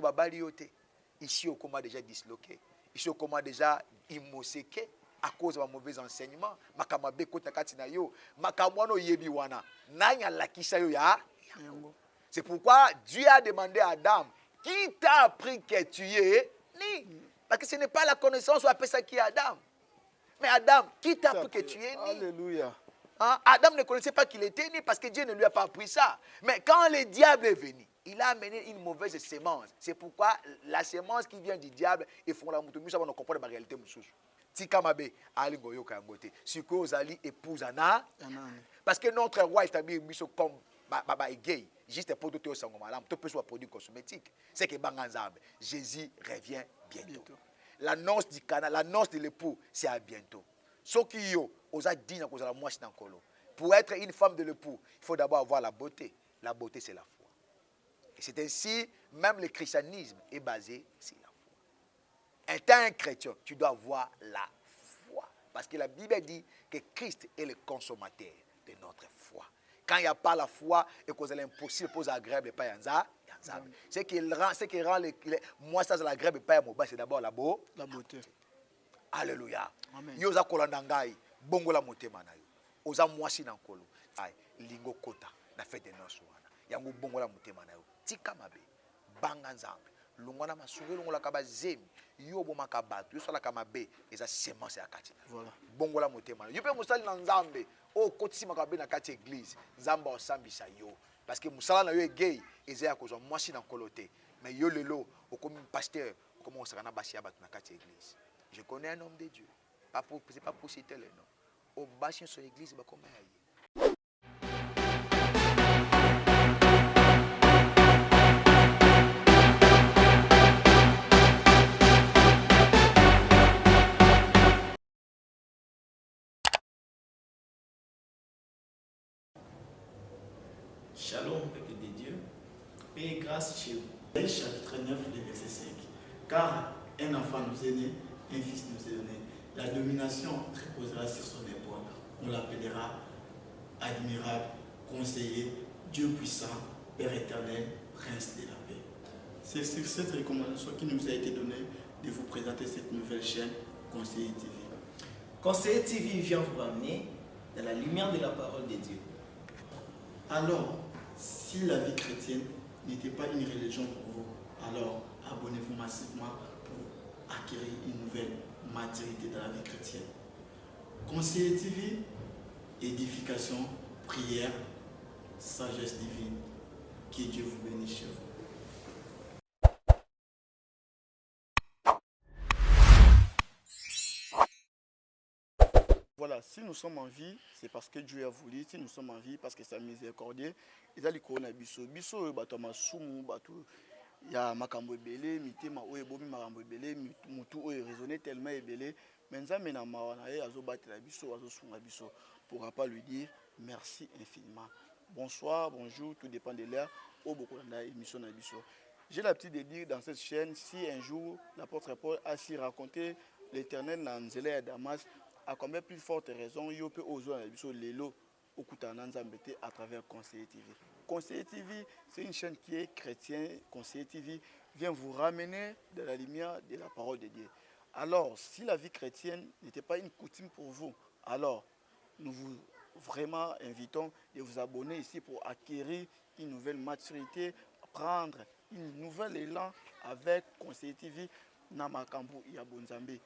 babali yote. Ici, au coma déjà disloqué. Ici, au coma déjà immoséqué à cause de mauvais enseignements. Makamabe kota katina yo. Makamwano yebi wana. Nanya lakisa yo ya. C'est pourquoi Dieu a demandé à Adam, qui t'a appris que tu es ni? Parce que ce n'est pas la connaissance ou appelle ça qui est Adam. Mais Adam, qui t'a appris que tu es ni? Alléluia. Hein? Adam ne connaissait pas qu'il était né parce que Dieu ne lui a pas appris ça. Mais quand le diable est venu, il a amené une mauvaise sémence. C'est pourquoi la sémence qui vient du diable, ils font la moutoumou, ça va nous comprendre la réalité. Tika mabe, ali goyo kangote. Siko ozali épouse ana. Parce que notre roi établit comme gay. Juste pour tout ça, tout peut soit produit cosmétique. C'est que Banganzambe, Jésus revient bientôt. L'annonce du canal, l'annonce de l'époux, c'est à bientôt. Ce qui yo, osa digne cause la moitié dans colo. Pour être une femme de l'époux, il faut d'abord avoir la beauté. La beauté, c'est la foi. Et c'est ainsi, même le christianisme est basé sur la foi. Étant un chrétien, tu dois avoir la foi. Parce que la Bible dit que Christ est le consommateur de notre foi. Quand il n'y a pas la foi et que c'est impossible pour agréable et pas yanza, ce qui rend moi ça c'est l'agréable et pas moba, c'est d'abord la beauté. Alléluia. Yoza kolandangai bongo la motema na yo. Oza mwasi na nkolo. Ay lingo kota na fête de noces wana. Yango bongo la motema na yo. Tika mabe banga nzambe. Lungwana masuwe longola kaba zemi. Yo boma kabatu, yo sala kama be eza semence ya kati. Voilà. Bongo la motema. Yo pe musali na nzambe. O kotisi makabe na kati église. Nzamba osambisa yo. Parce que musala na yo gay eza ya kozwa mwasi na nkolo te. Mais yo lelo okomi pasteur, okomi osaka na basi ya batu na kati église. Je connais un homme de Dieu. Ce n'est pas pour citer le nom. Au bas sur l'église, bah, comment il y a. Shalom, peuple de Dieu. Paix et grâce chez vous. Chapitre 9, le verset 5. Car un enfant nous est né, un fils nous est donné. La domination reposera sur son épaule. On l'appellera admirable, conseiller, Dieu puissant, Père éternel, Prince de la paix. C'est sur cette recommandation qui nous a été donnée de vous présenter cette nouvelle chaîne, Conseiller TV. Conseiller TV vient vous ramener dans la lumière de la parole de Dieu. Alors, si la vie chrétienne n'était pas une religion pour vous, alors abonnez-vous massivement pour acquérir une nouvelle maturité dans la vie chrétienne. Conseiller TV, édification, prière, sagesse divine. Que Dieu vous bénisse chez vous. Voilà, si nous sommes en vie, c'est parce que Dieu a voulu. Si nous sommes en vie, parce que c'est miséricordieux. Il y a les coronavirus. Biso, batama sumu, batu. Il y a makambo ebele, mitema oye bomi makambo ebele, mutu oye raisonner tellement ebele. Mais nzambe na mawana ye azobatela biso, azosunga biso. Pourra pas lui dire merci infiniment. Bonsoir, bonjour, tout dépend de l'heure. Au beaucoup émission na biso. J'ai l'habitude de dire dans cette chaîne, si un jour l'apôtre Paul a si raconté l'Éternel dans Nzela et Damas, à combien plus forte raison il peut oser na biso lelo okutana nzambe te à travers Conseiller TV. Conseiller TV, c'est une chaîne qui est chrétienne. Conseiller TV vient vous ramener de la lumière de la parole de Dieu. Alors, si la vie chrétienne n'était pas une coutume pour vous, alors nous vous vraiment invitons de vous abonner ici pour acquérir une nouvelle maturité, prendre une nouvelle élan avec Conseiller TV Namakambu Yabonzambe.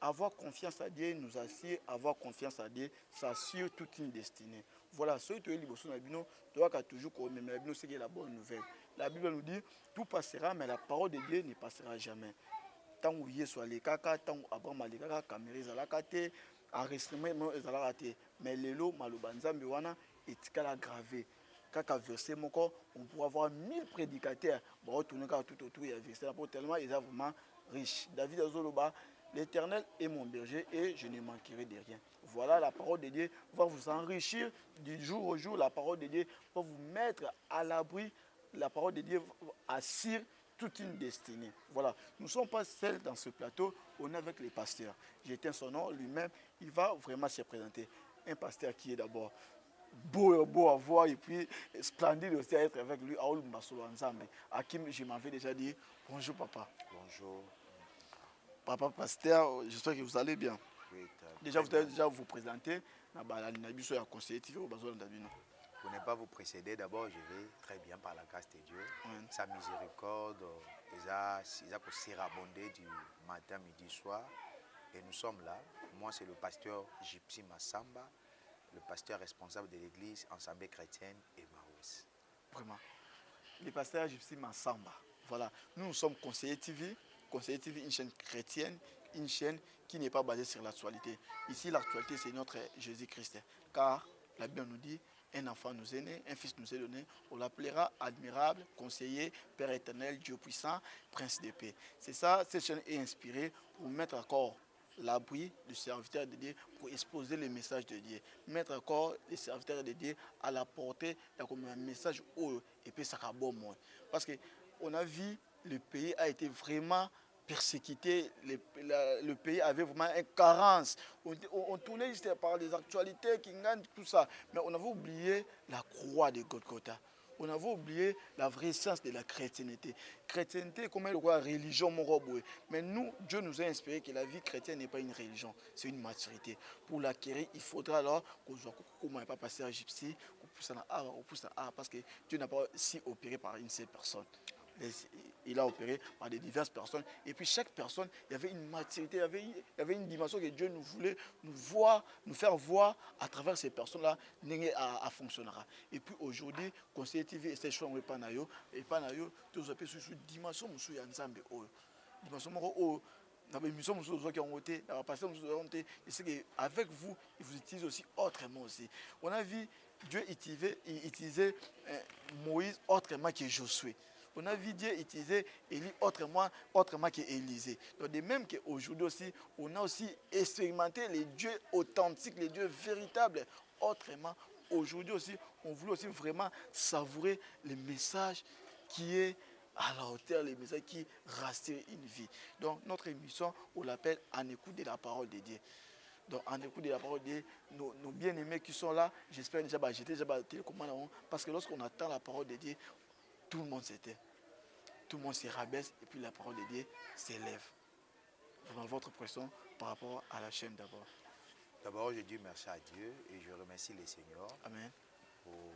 Avoir confiance à Dieu nous assure, avoir confiance à Dieu, ça assure toute une destinée. Voilà, ce que tu es libre sur la Bible, tu dois toujours commémorer la Bible, c'est la bonne nouvelle. La Bible nous dit, tout passera, mais la parole de Dieu ne passera jamais. Tant que Yesu les kaka, tant que Abraham les kaka, caméra zalakate, enregistrement zalakate, mais lelo malubanzambe wana etikala gravé. Kaka verset moko, on pourra avoir 1000 prédicateurs, bon retourner tout autour il y a verset là pour tellement ils sont vraiment riches. David Azoloba, l'Éternel est mon berger et je ne manquerai de rien. Voilà, la parole de Dieu va vous enrichir du jour au jour. La parole de Dieu va vous mettre à l'abri. La parole de Dieu assure toute une destinée. Voilà, nous ne sommes pas seuls dans ce plateau, on est avec les pasteurs. J'éteins son nom lui-même, il va vraiment se présenter. Un pasteur qui est d'abord beau à voir et puis splendide aussi à être avec lui. Aoul Mbasolo Nzambe, à qui je m'avais déjà dit bonjour papa. Bonjour. Papa pasteur, j'espère que vous allez bien. Oui, Déjà, vous allez déjà vous présenter. Conseiller TV au Bazola Dabino. Pour ne pas vous précéder, d'abord, je vais très bien par la grâce de Dieu. Sa miséricorde, ils ont s'irabondé du matin, midi, soir. Et nous sommes là. Moi, c'est le pasteur Gypsy Massamba, le pasteur responsable de l'église Ensemble chrétienne Emmaüs. Vraiment. Le pasteur Gypsy Massamba. Voilà. Nous sommes conseillers TV. Conseiller TV, une chaîne chrétienne, une chaîne qui n'est pas basée sur l'actualité. Ici, l'actualité, c'est notre Jésus-Christ. Car la Bible nous dit, un enfant nous est né, un fils nous est donné. On l'appellera admirable, conseiller, Père éternel, Dieu puissant, Prince de paix. C'est ça, cette chaîne est inspirée pour mettre encore l'abri du serviteur de Dieu, pour exposer le message de Dieu. Mettre encore les serviteurs de Dieu à la portée comme un message haut et puis ça va bon moins. Parce qu'on a vu, le pays a été vraiment persécuté, le pays avait vraiment une carence. On tournait juste par des actualités qui gagnent tout ça. Mais on avait oublié la croix de Golgotha. On avait oublié la vraie sens de la chrétienté. Chrétienté, comme elle voit religion, mon robot. Mais nous, Dieu nous a inspiré que la vie chrétienne n'est pas une religion, c'est une maturité. Pour l'acquérir, il faudra alors qu'on soit comment pas passer à Gypsy, qu'on pousse à A, parce que Dieu n'a pas si opéré par une seule personne. Il a opéré par des diverses personnes. Et puis chaque personne, il y avait une maturité, il y avait une dimension que Dieu nous voulait nous faire voir à travers ces personnes-là, à fonctionnera. Et puis aujourd'hui, Conseiller TV, c'est choix et Panayo, tous les sur une dimension, nous Nzambe. Dimension, avec vous, il vous utilise aussi autrement aussi. On a vu Dieu utiliser Moïse autrement que Josué. On a vu Dieu utiliser Élie autrement qu'Élisée. Donc de même qu'aujourd'hui aussi, on a aussi expérimenté les dieux authentiques, les dieux véritables autrement. Aujourd'hui aussi, on voulait aussi vraiment savourer le message qui est à la hauteur, les messages qui rassure une vie. Donc notre émission, on l'appelle En écoute de la parole de Dieu. Donc en écoute de la parole de Dieu, nos bien-aimés qui sont là, j'espère déjà j'étais déjà télécommande, parce que lorsqu'on attend la parole de Dieu, tout le monde s'éteint. Tout le monde se rabaisse et puis la parole de Dieu s'élève. Dans votre pression par rapport à la chaîne d'abord. D'abord, je dis merci à Dieu et je remercie les seigneurs. Amen. Pour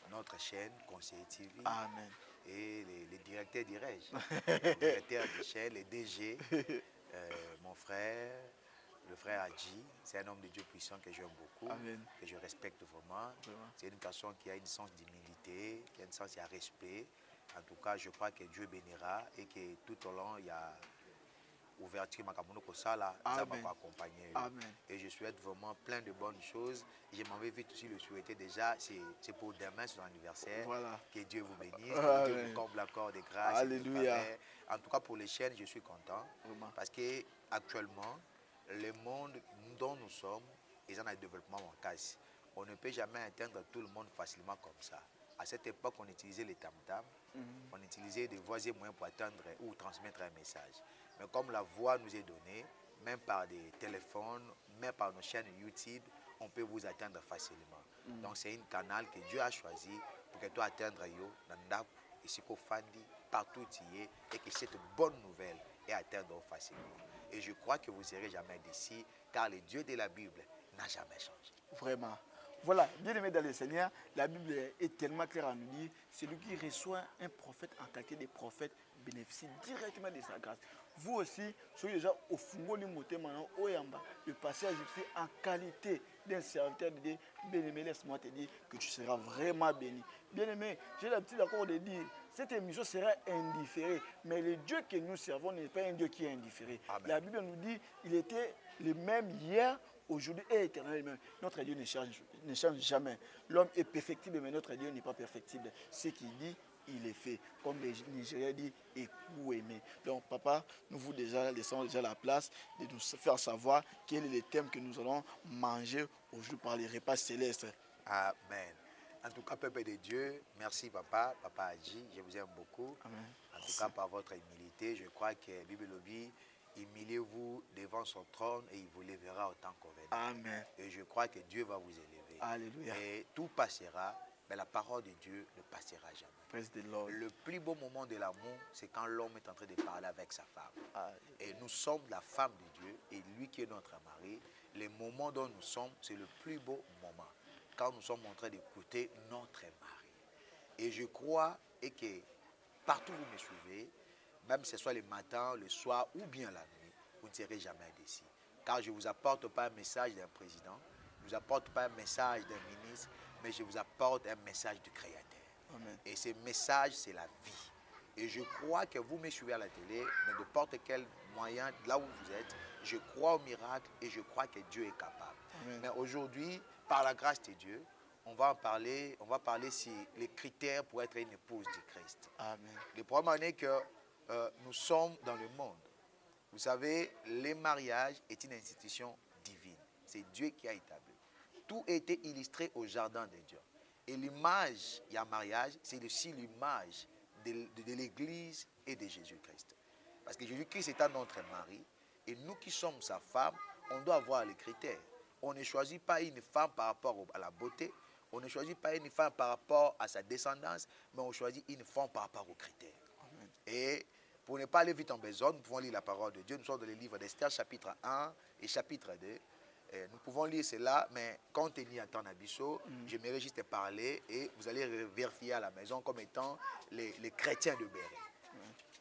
notre chaîne Conseiller TV. Amen. Et les directeurs, dirais-je. Les directeurs de chaîne, les DG, mon frère, le frère Adji, c'est un homme de Dieu puissant que j'aime beaucoup, Amen. que je respecte vraiment. C'est une personne qui a une sens d'humilité, qui a un sens de respect. En tout cas, je crois que Dieu bénira et que tout au long, il y a ouverture Makamono Kosala, ça va accompagner. Et je souhaite vraiment plein de bonnes choses. Je m'en vais vite aussi le souhaiter déjà, c'est pour demain, son anniversaire. Voilà. Que Dieu vous bénisse, que Dieu vous comble l'accord de grâce. Alléluia. En tout cas, pour les chaînes, je suis content. Vraiment. Parce que actuellement, le monde dont nous sommes, ils ont un développement en casse. On ne peut jamais atteindre tout le monde facilement comme ça. À cette époque, on utilisait les tam-tams, on utilisait des voies et moyens pour atteindre ou transmettre un message. Mais comme la voix nous est donnée, même par des téléphones, même par nos chaînes YouTube, on peut vous atteindre facilement. Donc c'est un canal que Dieu a choisi pour que toi atteindre Nandak, ici qu'au Fandi, partout où tu y es, et que cette bonne nouvelle est atteindre facilement. Et je crois que vous ne serez jamais déçus, car le Dieu de la Bible n'a jamais changé. Vraiment. Voilà, bien aimé dans le Seigneur, la Bible est tellement claire à nous dire, celui qui reçoit un prophète en qualité de prophète bénéficie directement de sa grâce. Vous aussi, soyez déjà au fungo du moté maintenant, au Yamba, le passage fait en qualité d'un serviteur de Dieu. Bien aimé, laisse-moi te dire que tu seras vraiment béni. Bien aimé, j'ai l'habitude d'accord de dire, cette émission sera indifférée, mais le Dieu que nous servons n'est pas un Dieu qui est indifféré. Amen. La Bible nous dit, il était le même hier, aujourd'hui et éternellement. Notre Dieu ne change jamais. L'homme est perfectible, mais notre Dieu n'est pas perfectible. Ce qu'il dit, il est fait. Comme les Nigériens disent, écoute aimé. Donc, papa, nous vous laissons déjà la place de nous faire savoir quel est le thème que nous allons manger aujourd'hui par les repas célestes. Amen. En tout cas, peuple de Dieu, merci papa, papa Adji, je vous aime beaucoup. Amen. En tout cas, par votre humilité, je crois que la Bible le dit, humiliez-vous devant son trône et il vous lèvera autant qu'on veut. Amen. Et je crois que Dieu va vous élever. Alléluia. Et tout passera, mais la parole de Dieu ne passera jamais. Praise the Lord. Le plus beau moment de l'amour, c'est quand l'homme est en train de parler avec sa femme. Alléluia. Et nous sommes la femme de Dieu et lui qui est notre mari. Les moments dont nous sommes, c'est le plus beau moment. Quand nous sommes en train d'écouter notre mari. Et je crois et que partout où vous me suivez, même que ce soit le matin, le soir ou bien la nuit, vous ne serez jamais déçus. Car je ne vous apporte pas un message d'un président, je ne vous apporte pas un message d'un ministre, mais je vous apporte un message du Créateur. Amen. Et ce message, c'est la vie. Et je crois que vous me suivez à la télé, de n'importe quel moyen, là où vous êtes, je crois au miracle et je crois que Dieu est capable. Amen. Mais aujourd'hui, par la grâce de Dieu, on va parler sur les critères pour être une épouse du Christ. Amen. Le problème est que nous sommes dans le monde. Vous savez, le mariage est une institution divine. C'est Dieu qui a établi. Tout a été illustré au jardin de Dieu. Et l'image, il y a mariage, c'est aussi l'image de l'Église et de Jésus-Christ. Parce que Jésus-Christ est notre mari. Et nous qui sommes sa femme, on doit avoir les critères. On ne choisit pas une femme par rapport à la beauté. On ne choisit pas une femme par rapport à sa descendance, mais on choisit une femme par rapport aux critères. Amen. Et pour ne pas aller vite en besogne, nous pouvons lire la parole de Dieu. Nous sommes dans le livre d'Esther, chapitre 1 et chapitre 2. Et nous pouvons lire cela, mais compte tenu à ton abisso, j'aimerais juste te parler et vous allez vérifier à la maison comme étant les chrétiens de Béret.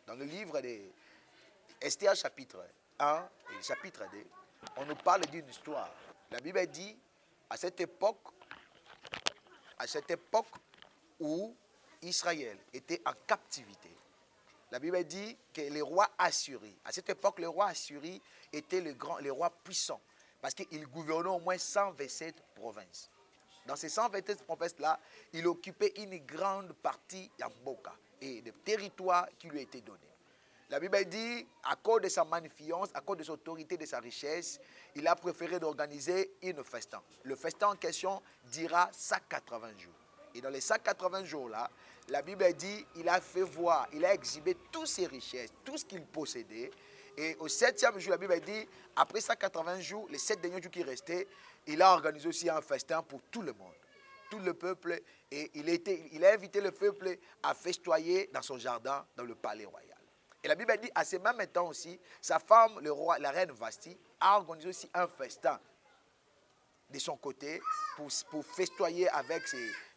Dans le livre d'Esther, chapitre 1 et chapitre 2, on nous parle d'une histoire. La Bible dit, à cette époque où Israël était en captivité, la Bible dit que les rois assyriens, à cette époque, les rois assyriens étaient les rois puissants, parce qu'ils gouvernaient au moins 127 provinces. Dans ces 127 provinces-là, il occupait une grande partie d'Amboka et des territoires qui lui étaient donnés. La Bible dit, à cause de sa magnificence, à cause de son autorité, de sa richesse, il a préféré d'organiser une festin. Le festin en question dira 180 jours. Et dans les 180 jours-là, la Bible dit, il a fait voir, il a exhibé toutes ses richesses, tout ce qu'il possédait. Et au 7e jour, la Bible dit, après 180 jours, les 7 derniers jours qui restaient, il a organisé aussi un festin pour tout le monde, tout le peuple. Et il a invité le peuple à festoyer dans son jardin, dans le palais royal. Et la Bible dit, à ce même temps aussi, sa femme, la reine Vasti, a organisé aussi un festin de son côté pour festoyer avec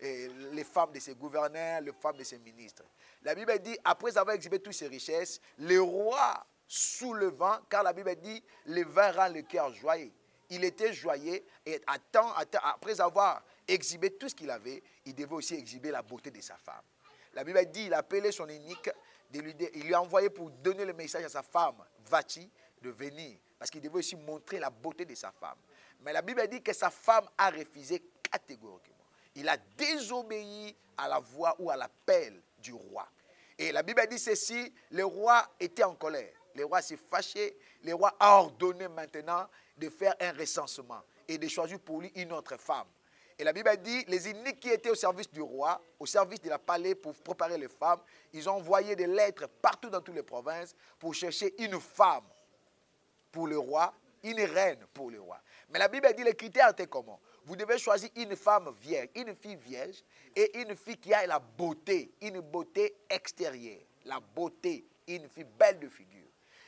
les femmes de ses gouverneurs, les femmes de ses ministres. La Bible dit, après avoir exhibé toutes ses richesses, le roi sous le vent, car la Bible dit, le vin rend le cœur joyeux. Il était joyeux et après avoir exhibé tout ce qu'il avait, il devait aussi exhiber la beauté de sa femme. La Bible dit, il a appelé son unique, il lui a envoyé pour donner le message à sa femme, Vati, de venir, parce qu'il devait aussi montrer la beauté de sa femme. Mais la Bible dit que sa femme a refusé catégoriquement. Il a désobéi à la voix ou à l'appel du roi. Et la Bible dit ceci, le roi était en colère. Le roi s'est fâché. Le roi a ordonné maintenant de faire un recensement et de choisir pour lui une autre femme. Et la Bible dit, les eunuques qui étaient au service du roi, au service de la palais pour préparer les femmes, ils ont envoyé des lettres partout dans toutes les provinces pour chercher une femme pour le roi, une reine pour le roi. Mais la Bible dit, les critères étaient comment? Vous devez choisir une femme vierge, une fille vierge et une fille qui a la beauté, une beauté extérieure. La beauté, une fille belle de figure.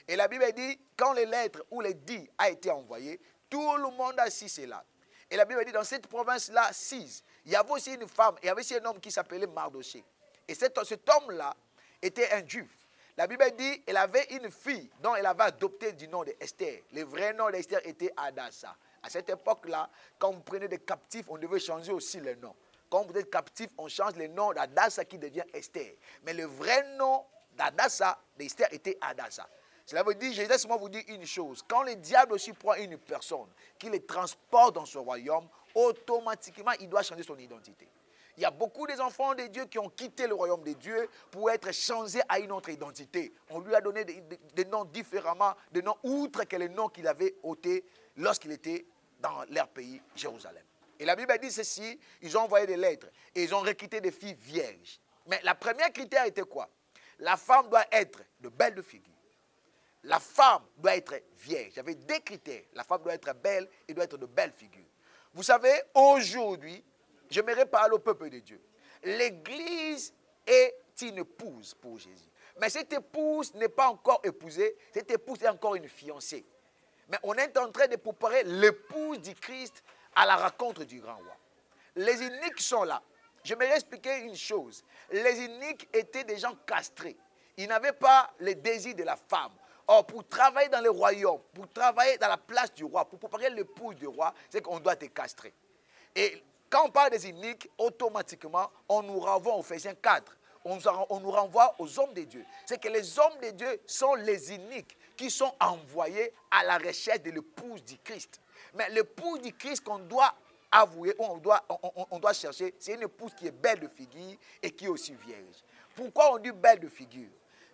Et la Bible dit, quand les lettres ou les dits a été envoyés, tout le monde a su cela. Et la Bible dit, dans cette province-là, 6, il y avait aussi une femme, il y avait aussi un homme qui s'appelait Mardoché. Et cet homme-là était un juif. La Bible dit, elle avait une fille dont elle avait adopté du nom d'Esther. Le vrai nom d'Esther était Hadassa. À cette époque-là, quand vous prenez des captifs, on devait changer aussi le nom. Quand vous êtes captif, on change le nom d'Hadassa qui devient Esther. Mais le vrai nom d'Hadassa, d'Esther, était Hadassa. Cela veut dire, je vais seulement vous dire une chose. Quand le diable aussi prend une personne, qui le transporte dans son royaume, automatiquement, il doit changer son identité. Il y a beaucoup d'enfants de Dieu qui ont quitté le royaume de Dieu pour être changés à une autre identité. On lui a donné des noms différemment, des noms outre que les noms qu'il avait ôtés lorsqu'il était dans leur pays, Jérusalem. Et la Bible dit ceci, ils ont envoyé des lettres et ils ont recruté des filles vierges. Mais la première critère était quoi? La femme doit être de belle de figure. La femme doit être vierge. J'avais 2 critères. La femme doit être belle et doit être de belle figure. Vous savez, aujourd'hui, j'aimerais parler au peuple de Dieu. L'Église est une épouse pour Jésus. Mais cette épouse n'est pas encore épousée, cette épouse est encore une fiancée. Mais on est en train de préparer l'épouse du Christ à la rencontre du grand roi. Les iniques sont là. Je vais expliquer une chose. Les iniques étaient des gens castrés. Ils n'avaient pas le désir de la femme. Or, pour travailler dans le royaume, pour travailler dans la place du roi, pour préparer l'épouse du roi, c'est qu'on doit être castré. Et quand on parle des iniques, automatiquement, on nous renvoie aux Ephésiens 4. On nous renvoie aux hommes de Dieu. C'est que les hommes de Dieu sont les iniques qui sont envoyés à la recherche de l'épouse du Christ. Mais l'épouse du Christ qu'on doit avouer, on doit chercher, c'est une épouse qui est belle de figure et qui est aussi vierge. Pourquoi on dit belle de figure?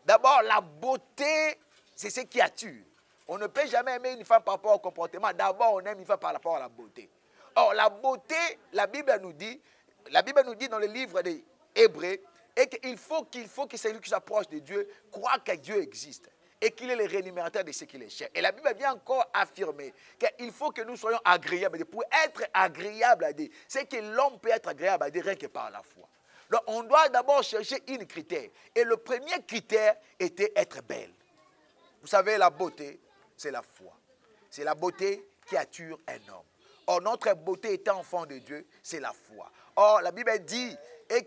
D'abord, la beauté, c'est ce qui attire. On ne peut jamais aimer une femme par rapport au comportement. D'abord, on aime une femme par rapport à la beauté. Or, la beauté, la Bible nous dit dans le livre des Hébreux, et qu'il faut que celui qui s'approche de Dieu croit que Dieu existe et qu'il est le rémunérateur de ceux qui les cherchent. Et la Bible vient encore affirmer qu'il faut que nous soyons agréables à Dieu. Pour être agréable à Dieu, c'est que l'homme peut être agréable à Dieu rien que par la foi. Donc, on doit d'abord chercher un critère. Et le premier critère était être belle. Vous savez, la beauté, c'est la foi. C'est la beauté qui attire un homme. Or, notre beauté étant enfant de Dieu, c'est la foi. Or, la Bible dit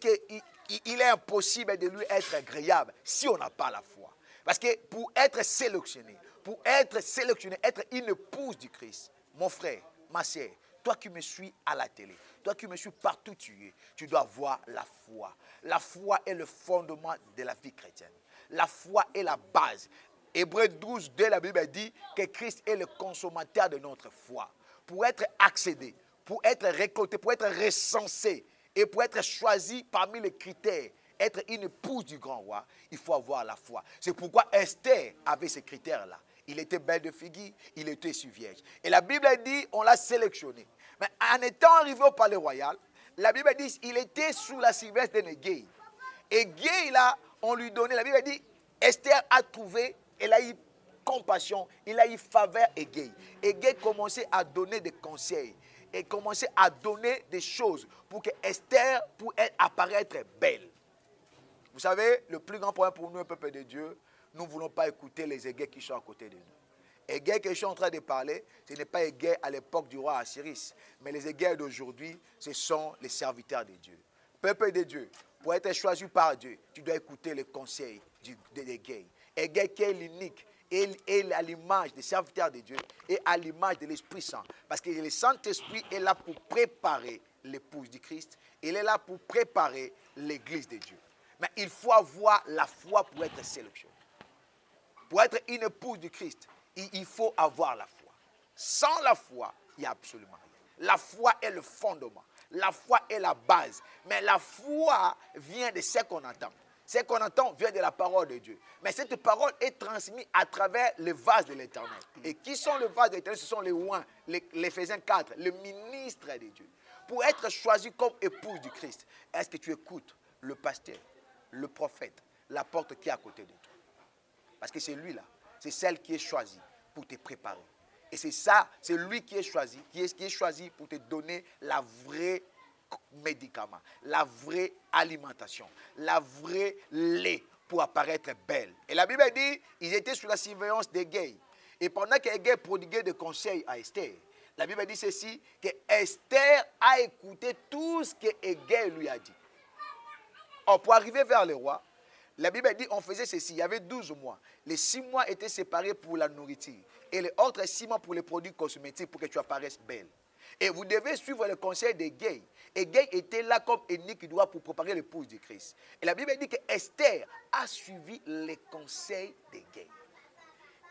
qu'il est impossible de lui être agréable si on n'a pas la foi. Parce que pour être sélectionné, être une épouse du Christ, mon frère, ma sœur, toi qui me suis à la télé, toi qui me suis partout où tu es, tu dois avoir la foi. La foi est le fondement de la vie chrétienne. La foi est la base. Hébreux 12, 2, la Bible dit que Christ est le consommateur de notre foi. Pour être accédé, pour être récolté, pour être recensé et pour être choisi parmi les critères, être une épouse du grand roi, il faut avoir la foi. C'est pourquoi Esther avait ces critères-là. Il était belle de figure, il était aussi vierge. Et la Bible dit, on l'a sélectionné. Mais en étant arrivé au palais royal, la Bible dit, il était sous la surveillance d'un Guéhi. Et Guéhi, là, on lui donnait, la Bible dit, Esther a trouvé, elle a eu compassion, il a eu faveur et Guéhi. Et Guéhi commençait à donner des conseils et commençait à donner des choses pour que Esther puisse apparaître belle. Vous savez, le plus grand problème pour nous, le peuple de Dieu, nous ne voulons pas écouter les égais qui sont à côté de nous. Égais que je suis en train de parler, ce n'est pas égais à l'époque du roi Assyris, mais les égais d'aujourd'hui, ce sont les serviteurs de Dieu. Peuple de Dieu, pour être choisi par Dieu, tu dois écouter les conseils des égais. Égais qui est l'unique, et à l'image des serviteurs de Dieu et à l'image de l'Esprit Saint. Parce que le Saint-Esprit est là pour préparer l'épouse du Christ. Il est là pour préparer l'église de Dieu. Mais il faut avoir la foi pour être sélectionné. Pour être une épouse du Christ, il faut avoir la foi. Sans la foi, il n'y a absolument rien. La foi est le fondement. La foi est la base. Mais la foi vient de ce qu'on entend. Ce qu'on entend vient de la parole de Dieu. Mais cette parole est transmise à travers le vase de l'Éternel. Et qui sont le vase de l'Éternel? Ce sont les oints, l'Éphésiens 4, le ministre de Dieu. Pour être choisi comme épouse du Christ, est-ce que tu écoutes le pasteur, le prophète, la porte qui est à côté de toi? Parce que c'est lui là, c'est celle qui est choisie pour te préparer. Et c'est ça, c'est lui qui est choisi, qui est choisi pour te donner la vraie médicament, la vraie alimentation, la vraie lait pour apparaître belle. Et la Bible dit, ils étaient sous la surveillance d'Égay. Et pendant qu'Égay prodiguait des conseils à Esther, la Bible dit ceci, que Esther a écouté tout ce que Égay lui a dit. Or, pour arriver vers le roi, la Bible dit on faisait ceci, il y avait 12 mois. Les 6 mois étaient séparés pour la nourriture. Et les autres 6 mois pour les produits cosmétiques pour que tu apparaisses belle. Et vous devez suivre le conseil d'Égay. Égay était là comme ennemi qui doit pour préparer l'épouse du Christ. Et la Bible dit que Esther a suivi les conseils d'Égay.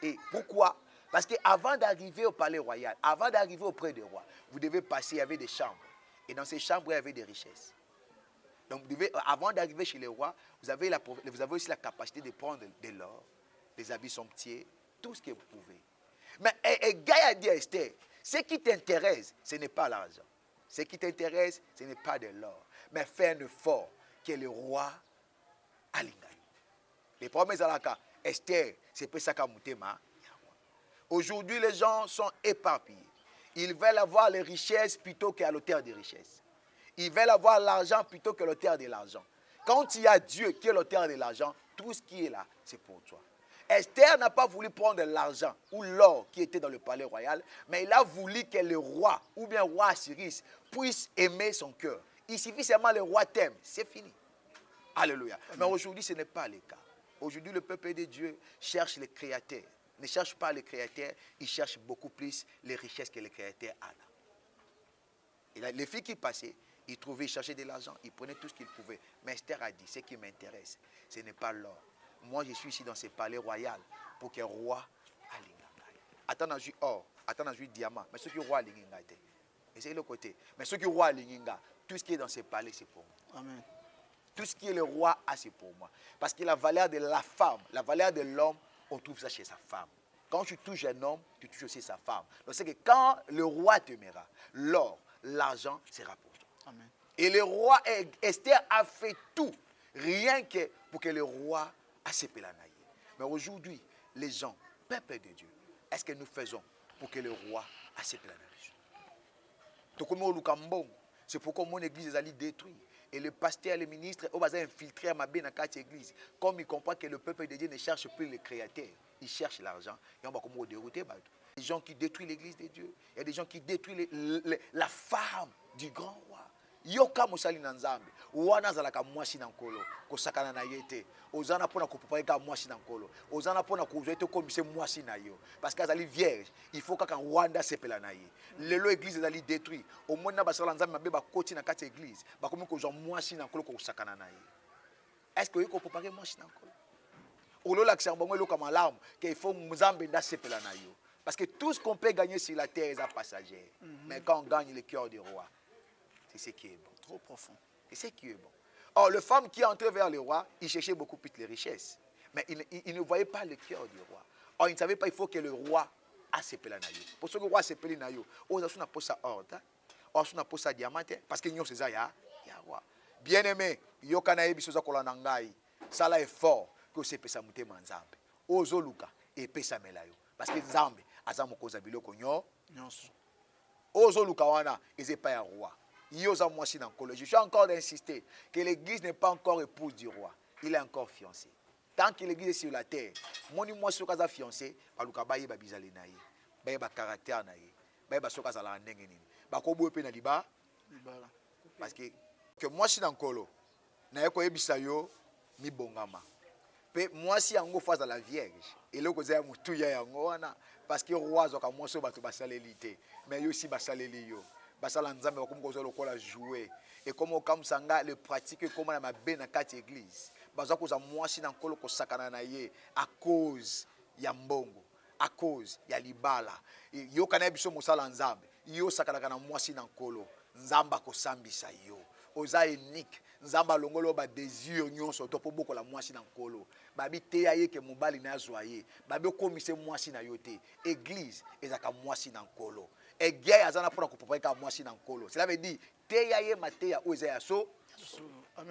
Et pourquoi? Parce qu'avant d'arriver au palais royal, avant d'arriver auprès du roi, vous devez passer, il y avait des chambres. Et dans ces chambres, il y avait des richesses. Donc, vous devez, avant d'arriver chez le roi, vous avez aussi la capacité de prendre de l'or, des habits somptueux, tout ce que vous pouvez. Mais Égay a dit à Esther, ce qui t'intéresse, ce n'est pas l'argent. Ce qui t'intéresse, ce n'est pas de l'or. Mais fais un effort que le roi a l'ingay. Les promesses à la cas, Esther, c'est pour ça qu'a monté ma. Aujourd'hui, les gens sont éparpillés. Ils veulent avoir les richesses plutôt qu'à l'auteur des richesses. Ils veulent avoir l'argent plutôt que l'auteur de l'argent. Quand il y a Dieu qui est l'auteur de l'argent, tout ce qui est là, c'est pour toi. Esther n'a pas voulu prendre l'argent ou l'or qui était dans le palais royal, mais il a voulu que le roi, ou bien roi Assyrus, puisse aimer son cœur. Il suffit seulement le roi t'aime, c'est fini. Alléluia. Mais aujourd'hui, ce n'est pas le cas. Aujourd'hui, le peuple de Dieu cherche les créateurs. Ne cherche pas les créateurs, il cherche beaucoup plus les richesses que les créateurs ont. Et les filles qui passaient, ils trouvaient, ils cherchaient de l'argent, ils prenaient tout ce qu'ils pouvaient. Mais Esther a dit, ce qui m'intéresse, ce n'est pas l'or. Moi, je suis ici dans ce palais royal pour que le roi a l'inganga. Attends, on a vu or, attends, on a vu diamant, mais ce qui est roi a l'inganga. Et c'est le côté. Mais ce qui est roi a l'inganga, tout ce qui est dans ce palais, c'est pour moi. Amen. Tout ce qui est le roi a, c'est pour moi. Parce que la valeur de la femme, la valeur de l'homme, on trouve ça chez sa femme. Quand tu touches un homme, tu touches aussi sa femme. Donc c'est que quand le roi t'aimera, l'or, l'argent sera pour toi. Amen. Et le roi, Esther a fait tout, rien que pour que le roi accepte la naïe. Mais aujourd'hui, les gens, peuple de Dieu, est-ce que nous faisons pour que le roi accepte la naïe? C'est pourquoi mon église est détruite. Et le pasteur, le ministre, on va infiltrer à ma bien dans quatre églises. Comme il comprend que le peuple de Dieu ne cherche plus les créateurs, il cherche l'argent. Et on va comme dérouter. Des gens qui détruisent l'église de Dieu. Il y a des gens qui détruisent la femme du grand roi. Yoka musali na nzambe wana zalaka mwasi na nkolo kosakana na yete ozana pona kopopaka mwasi na nkolo ozana pona kozwete komise mwasi na yo parce que azali vierge il faut kaka wanda sepela na ye lelo église ezali détruit au moins na basala nzambe mabe bakoti na kati église bakomi kozwa mwasi na nkolo kosakana na ye est-ce que yoko popaka mwasi na nkolo olola kisa mbongo eloka malamu que il faut nzambe nda sepela na yo parce que tout ce qu'on peut gagner sur la terre est passager mais quand on gagne le cœur du roi c'est ce qui est bon. Trop profond. C'est ce qui est bon. Or, le femme qui est entrée vers le roi, il cherchait beaucoup plus les richesses. Mais il ne voyait pas le cœur du roi. Or, il ne savait pas qu'il faut que le roi a ses pelanayo. Pour ce que le roi a ses pelanayo, on a son aposa or, on a son aposa diamant, parce qu'il y a ce ya roi. Bien aimé, yokana ebisoza kolanangai, sala est fort que c'est pesa mute manzambe. Ozo luka et pesa melayo. Parce que nzambe azamo koza biloko nyonso. Ozo luka wana eze pas un roi. Je suis encore d'insister que l'église n'est pas encore épouse du roi. Il est encore fiancé. Tant que l'église est sur la terre, mon moi sur casa fiancé, baluka baye ba bizale naïe, baye ba caractère naïe, baye ba sur casa la ndenge nini. Ba ko boye pe na liba, parce que moi si dans kolo, na ko yebisa yo mi bongama. Pe moi si yango face à la vierge, et le ko za mutu ya yango wana parce que roi zo ka moi so bato basalelité, mais yo si basaleli yo. Basala nzambe bakomi kozwa lokola jouer et comme okamsanga le pratique comme na mabe na kati église bazwa koza mwasi na nkolo kosakana na ye à cause ya mbongo à cause ya libala yo kana biso mosala nzambe yo sakanaka na mwasi na nkolo nzamba kosambisa yo oza unique nzamba longolo ba désir nyonso to po boko la mwasi na nkolo babi te ya ye ke mobali na zoye babi komise mwasi na yo te église ezaka mwasi na nkolo. Et guerre azana pour couper ka mwasi na nkolo. Cela veut dire teyaye mateya ozeya so.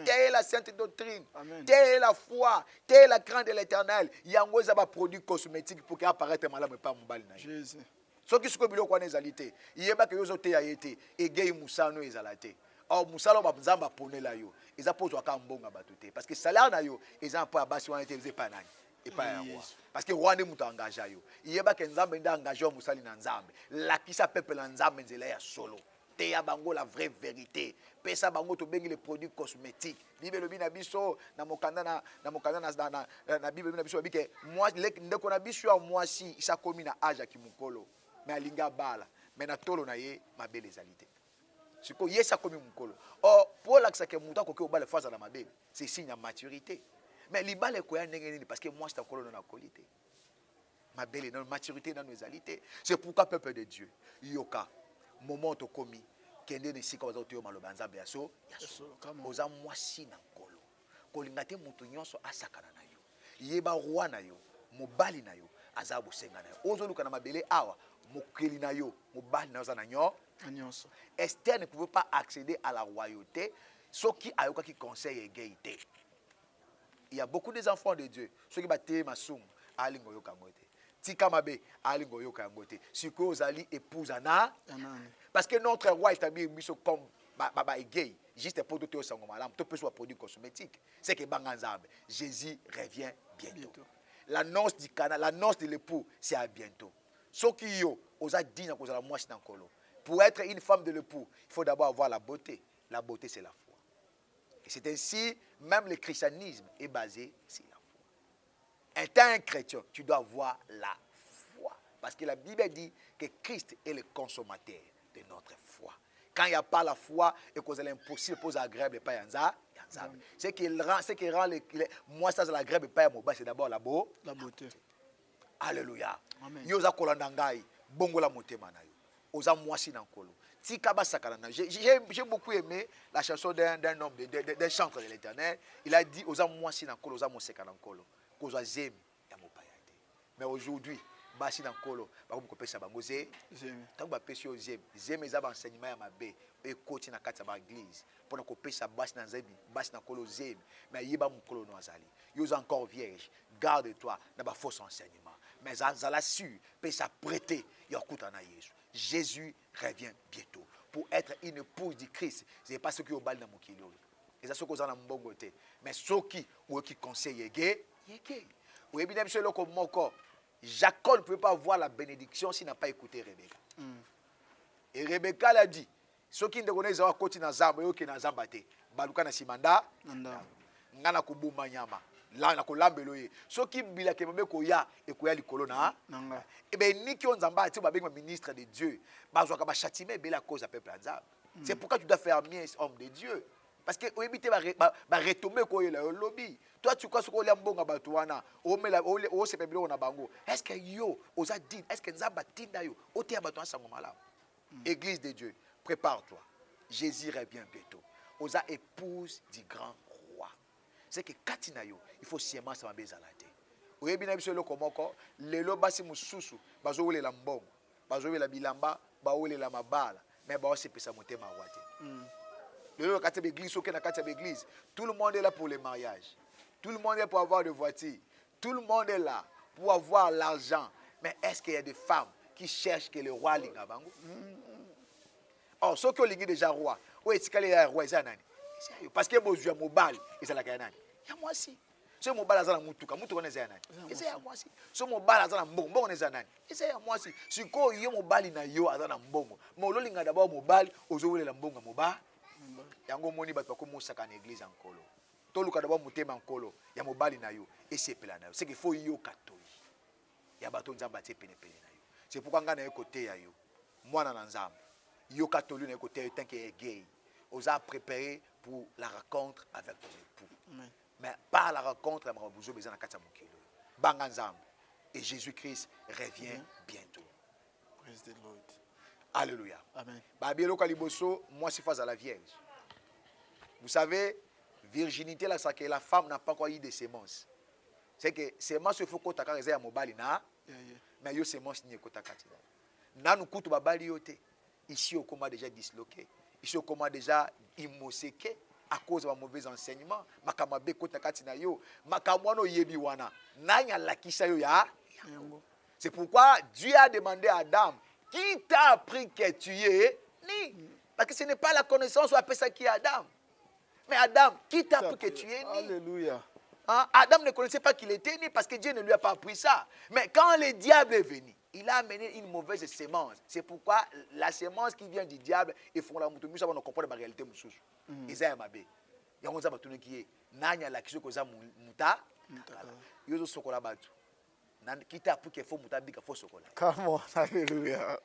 Telle la sainte doctrine. Telle la foi, telle la crainte de l'Éternel. Yango za ba produit cosmétique pour que apparaître malamu pa mbali na. Jésus. Ce qui se biloko na ezalité. Yeba ke yozo teyaye te et guerre musano ezalate. Or musalo ba nzamba ponela yo. Eza pozwa ka mbonga batute parce que salaire na yo eza pa basi wana te eza pa nani. Et pas un roi. Parce que roi ne m'a engagé. Il y a que Nzambe nda engagé musali na Nzambe. La qui s'appelle Nzambe nzela ya solo. Te ya bango la vraie vérité. Pesa bango to bengi les produits cosmétiques. Bible bina biso na mokanda na Bible bina biso bike moi ndeko na biso ya moi si isa komi na âge ki mukolo. Mais alinga bala. Mais na tolo na ye mabele ezalité. Siko yesa komi mukolo. Or pour l'accès que muta ko ke obale face à la mabele, c'est signe de maturité. Mais libale koya ndenge parce que moi c'est encore dans la qualité. Ma belle dans maturité dans nos alités. C'est pourquoi peuple de Dieu, yoka moment to komi kende ne sika wazo to maloba nzambe yaso oza mwasi na nkolo. Kolingate mutu nyonso asakana na yo. Yeba roi na yo, mobali na yo, azabu senga na yo. Ozo luka na mabele awa, mokeli na yo, mobali na yo za na nyonso. Esther ne pouvait pas accéder à la royauté, ce qui a yoka qui conseille égalité. Il y a beaucoup des enfants de Dieu. Ceux qui battent ma soum, tika mabe alingo yoka yango te sikoyo ozali épouse ana Anani. parce que notre roi établit biso comme gay juste pour tout sango malamu to peut produit cosmétique c'est que banga nzambe Jésus revient bientôt. L'annonce du Cana, l'annonce de l'époux, c'est à bientôt. Soki yo oza digne kozala mwasi na nkolo. Pour être une femme de l'époux, il faut d'abord avoir la beauté. La beauté, c'est la foi. Et c'est ainsi, même le christianisme est basé sur la foi. Étant un chrétien, tu dois avoir la foi. Parce que la Bible dit que Christ est le consommateur de notre foi. Quand il n'y a pas la foi et que c'est impossible pour agréable pas yanza, ce qui rend moi ça c'est l'agréable pas moi c'est d'abord la beauté. Alléluia. Amen. Yo za kolanda ngai bongo la motema na yo. Oza mwasi na nkolo. Tika basakana na. J'ai beaucoup aimé la chanson d'un homme d'un chanteur de l'Éternel. Il a dit oza mwasi na nkolo, oza moseka na nkolo. Kozwa zemi ya mopaya te. Mais aujourd'hui basi na nkolo bakomi kopesa bango zemi. Tango bapesi yo zemi. Zemi eza ba enseignement ya mabe. Ekoti na kati ya ba église. Pona kopesa basi na zemi, basi na nkolo zemi. Mais yeba mokolo no azali. Yo encore vierge. Garde-toi na ba faux enseignement. Mais zala sûr, peut s'apprêter. Jésus revient bientôt. Pour être une épouse du Christ, ce n'est pas ce qui est au bal de Mokilo. Et c'est ce que vous avez en côté. Mais ce qui conseille, Jacob ne peut pas avoir la bénédiction s'il n'a pas écouté Rebecca. Et Rebecca l'a dit, ceux qui ne connaissent pas côté na zamba, yo ki na zamba te. Baluka na simanda, ngana kubuma nyama. Là na kolambelo ye soki bila ke mabe ko ya e ko ya likolo na nanga e be niki on nzamba ati ba benga ministre de Dieu bazwa ka ba châtiment bela cause à peuple nzamba. C'est pourquoi tu dois faire bien homme de Dieu parce que o ebité ba retomber ko yela lobby toi tu crois ce ko le mbonga batu wana o mela o se pebelo na bango est-ce que yo oza din est-ce que nzamba tinda yo o te batu sango malamu. Église de Dieu, prépare-toi, Jésus revient bientôt. Oza épouse du grand roi. C'est que katina yo il faut sciemment ça mabeza la te oyebi na biso loko moko lelo basi mususu bazo wele la mbongo bazo wele la bilamba ba wele la mabala mais ba se pesa motema wate lelo kati ya église oké na kati ya église tout le monde est là pour le mariage, tout le monde est pour avoir des voitures, tout le monde est là pour avoir l'argent, mais est-ce qu'il y a des femmes qui cherchent que le roi linga bango oh ceux qui ont lingi déjà roi ou etikali ya roi ça nani parce que bozwa mobile ezala ka nani ya mwasi so mobile azala mutuka mutuka neza ya nani eza ya mwasi so mobile azala mbongo mbongo neza nani eza ya mwasi siko yo mobile na yo azala mbongo mais ololinga d'abord mobile ozowelela mbongo mobile yango moni bato bakomosaka na église nkolo toluka d'abord motema nkolo ya mobile na yo esepela na yo c'est qu'il faut yo katoi ya bato nzamba tie pene pene na yo c'est pourquoi ngana côté ya yo mwana na nzamba yo katoli na côté tant que est gay osa préparé pour la rencontre avec ton époux. Mais pas la rencontre avec Marabouzou Bezana Katamokilo. Banganzam. Et Jésus-Christ revient bientôt. Praise the Lord. Alléluia. Amen. Babielo Kaliboso, moi c'est face à la Vierge. Vous savez, virginité, là, c'est que la femme n'a pas encore eu de sémences. C'est que sémences, il faut qu'on t'a carré à mobile, mais yo sémences n'y est qu'on t'a carré. Nan kutu babali yote. Ici, au coma déjà disloqué. Ici, au coma déjà immoséqué à cause de mauvais enseignements. Makamabe kota katina yo. Makamwano yebi wana. Nanya lakisa yo ya. C'est pourquoi Dieu a demandé à Adam, qui t'a appris que tu es ni? Parce que ce n'est pas la connaissance ou appelle ça qui est Adam. Mais Adam, qui t'a appris que tu es ni? Alléluia. Hein? Adam ne connaissait pas qu'il était né parce que Dieu ne lui a pas appris ça. Mais quand le diable est venu, il a amené une mauvaise sémence. C'est pourquoi la sémence qui vient du diable, ils font la moutoumou, ça va nous comprendre la réalité. Ils ont mabé. Il y a un homme qui est nanya la kiso koza muta. Yozo sokola batu. Qui t'a appris qu'il faut muta bika faut sokola. Come on, alléluia.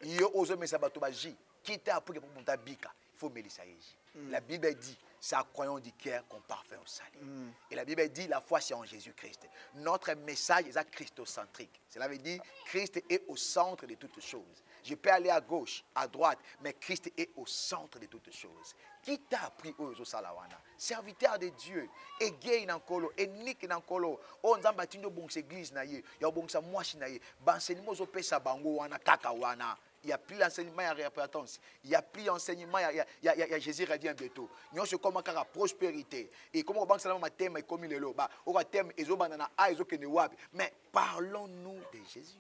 Yo ozo mesa batu baji. Qui t'a appris qu'il faut muta bika, il faut melisa yeji. La Bible dit, c'est en croyant du cœur qu'on parvient au salut. Et la Bible dit, la foi c'est en Jésus-Christ. Notre message est christocentrique. Cela veut dire, Christ est au centre de toutes choses. Je peux aller à gauche, à droite, mais Christ est au centre de toutes choses. Qui t'a appris aux salawana? Serviteur de Dieu. Et gay nankolo, et nik nankolo. On zamba tindo bon église na ye, ya bon sa mwashi na ye. Bansenimo zo pesa bango wana kaka wana. Il n'y a plus l'enseignement, il y a repentance. Il n'y a plus l'enseignement, il y a Jésus revient bientôt. Nous sommes comme la prospérité. Et comme on banque ma thème, comme il est là, on va thème, mais parlons-nous de Jésus.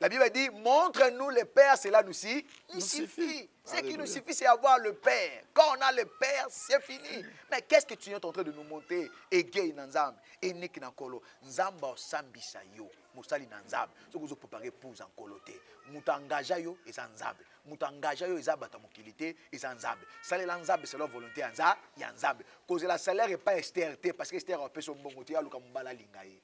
La Bible dit, montre-nous le Père, cela nous suffit. Ce qui nous suffit, c'est avoir le Père. Quand on a le Père, c'est fini. Mais qu'est-ce que tu es en train de nous montrer? Egei nanzam, enik nankolo, nzamba osambisa yo, musali nanzam. Ce que vous préparez pour enkolote. Mutangaja yo et nzambe. Mutangaja yo ezabata mokilité et nzambe. Sale lanzambe c'est leur volonté ya nzambe. Cause la salaire est pas Esther parce que Esther a fait son bon côté à luka mbala lingaye.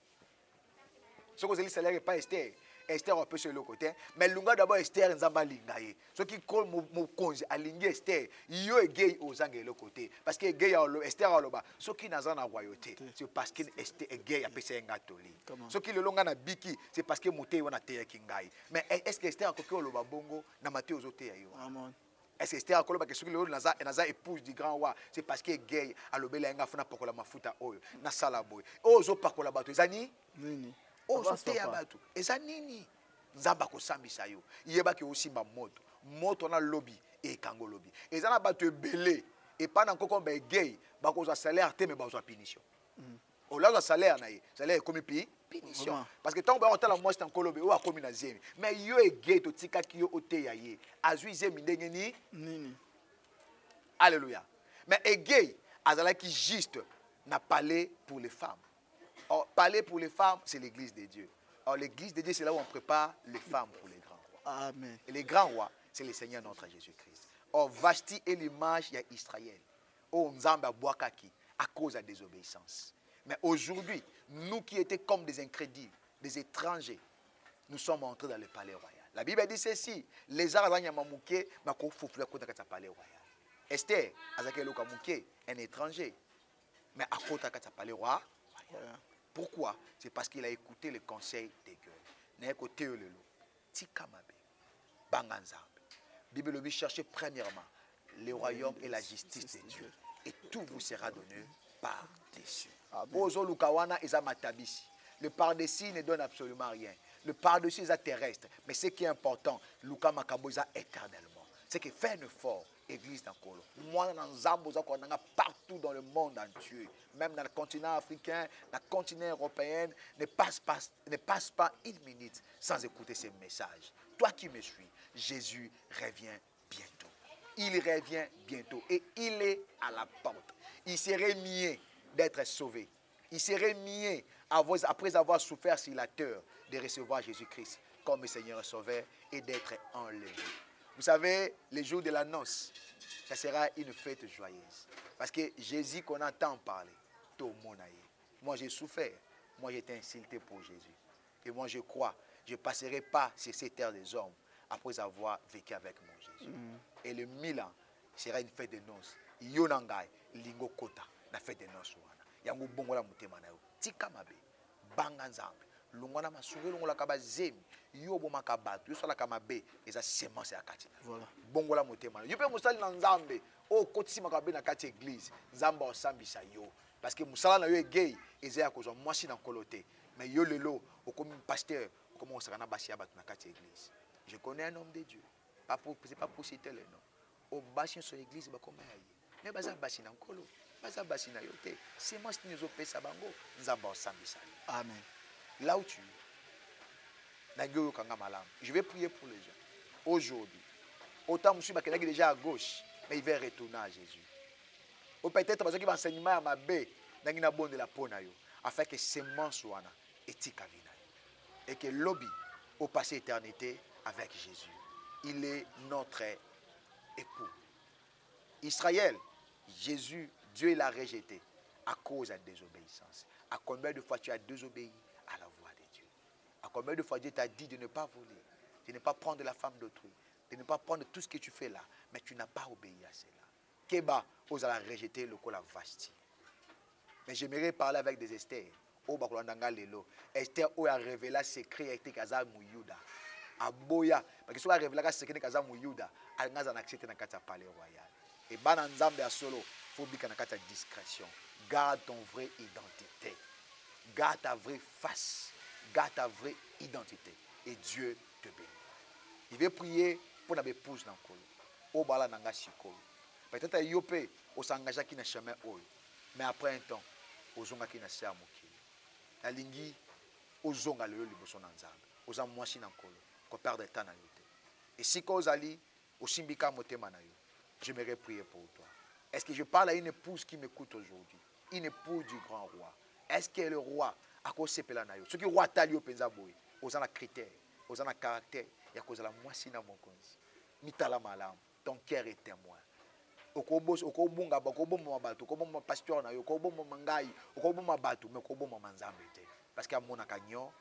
Ce que le salaire est pas Esther. Esther un peu sur le côté, mais lunga d'abord Esther nzamba lingaye. Ce qui colle mon congé à lingue Esther, yo est gay aux angles le côté, parce que gay Esther a loba. Ce qui n'a pas royauté, c'est parce que Esther est gay à PC ngatoli. Ce qui le longa na biki, c'est parce que monté on a terre kingai. Mais est-ce que Esther a coqué au loba bongo na maté aux hôtels yo? Amen. Est-ce que Esther a coqué parce que le naza épouse du grand roi, c'est parce que gay à l'obéla nga funa pakola mafuta oyo na sala boy. Ozo pakola bato ezani? Nini? Ozote ya batu eza nini nzamba kosambisa yo yebaki osimba moto na lobby e kango lobby eza na batu ebele e pana nkoko ba gay bakozwa salaire te me bazwa punition olaza salaire na ye salaire ekomi punition parce que tant ba otala moi c'est en lobby o akomi na zemi mais yo e gay to tika ki yo ote ya ye azwi zemi ndenge nini alléluia mais e gay azala ki juste n'a parlé pour les femmes. Or, parler pour les femmes, c'est l'église de Dieu. Or, l'église de Dieu, c'est là où on prépare les femmes pour les grands rois. Amen. Et les grands rois, c'est le Seigneur notre Jésus-Christ. Or, Vashti est l'image d'Israël. Oh, Nzamba Boakaki, à cause de la désobéissance. Mais aujourd'hui, nous qui étions comme des incrédules, des étrangers, nous sommes entrés dans le palais royal. La Bible dit ceci, les arts d'Anyamamouké, mais qu'on faut faire contre le palais royal. Esther, un étranger, mais à cause de palais royal. Pourquoi? C'est parce qu'il a écouté le conseil des gueules. N'a écouté le lot. Tikamabe. Banganzambe. Bible lui cherchez premièrement le royaume et la justice de Dieu. Et tout vous sera donné par-dessus. Ozo Lukawana est matabisi. Le par-dessus ne donne absolument rien. Le par-dessus est terrestre. Mais ce qui est important, Luka Makabo est éternellement. C'est que fait un effort. Église d'Ankolo. Moi, partout dans le monde entier, même dans le continent africain, dans le continent européen, ne passe pas une minute sans écouter ces messages. Toi qui me suis, Jésus revient bientôt. Il revient bientôt et il est à la porte. Il serait mieux d'être sauvé. Il serait mieux, après avoir souffert sur la terre, de recevoir Jésus-Christ comme Seigneur et Sauveur et d'être enlevé. Vous savez, les jours de la noce, ça sera une fête joyeuse. Parce que Jésus qu'on entend parler, tout le monde a eu. Moi j'ai souffert, moi j'ai été insulté pour Jésus. Et moi je crois, je ne passerai pas sur cette terre des hommes après avoir vécu avec mon Jésus. Et le 1000 ans sera une fête de noces. Yonangai, lingo kota, la fête de noces. Yango bongola mutema na yo. Tika mabe, banganzambe. Lungwana masure lungola kaba zemi yo boma kabatu yo sala kama be eza semence ya kati voilà bongola motema yo pe musali na nzambe o kotisi makabe na kati église nzamba osambisa yo parce que musala na yo e gay eza ya kozwa mwasi na kolote mais yo lelo okomi pasteur okomi osaka na basi ya batu na kati église. Je connais un homme de Dieu, c'est pas pour citer le nom o basi sur église ba koma ya ye mais baza basi na nkolo baza basi na yo te semence ni zo pesa bango nzamba osambisa yo. Amen. Là où tu es, je vais prier pour les gens. Aujourd'hui, autant je suis déjà à gauche, mais il va retourner à Jésus. Ou peut-être parce qu'il va enseigner à ma baie, dans une bonne de la peau, afin que semence soit éthique et que lobby au passé éternité avec Jésus. Il est notre époux. Israël, Jésus, Dieu l'a rejeté à cause de la désobéissance. À combien de fois tu as désobéi à la voix de Dieu? À combien de fois Dieu t'a dit de ne pas voler, de ne pas prendre la femme d'autrui, de ne pas prendre tout ce que tu fais là, mais tu n'as pas obéi à cela. Keba osala rejeter le col à Vashti. Mais j'aimerais parler avec des Esther. Esther a révélé le secret de Kaza Mouyuda. Aboya, parce que si on a révélé le secret de Kaza Mouyuda, elle n'a pas accepté dans le palais royal. Et dans Nzambe à solo, il faut dire qu'il y a discrétion. Garde ton vraie identité. Garde ta vraie face. Garde ta vraie identité. et Dieu te bénit. Il veut prier pour notre épouse dans le col. Au bala nanga sikolo. Peut-être à Yopé, on s'engage qui n'a jamais oyo. Mais après un temps, on zonga qui n'a jamais mokili. La lingi, on zonga le liboso nanzambe. On zan moisi dans le col. Qu'on perd de temps dans yote. Et si qu'on ali, au simbika motema na yo, j'aimerais prier pour toi. Est-ce que je parle à une épouse qui m'écoute aujourd'hui? Une épouse du grand roi. Est-ce que le roi a cause sepela na yo? Ce qui roi tali au penza boy, aux en critères, aux en caractère, et à cause de la moisi na mon konzi. Mitala malam, ton cœur est témoin. Okobunga okoboma bato, okoboma pasteur na yo, okoboma mangai, okoboma bato, mais okoboma manzambe te. Parce qu'à mon akanyo,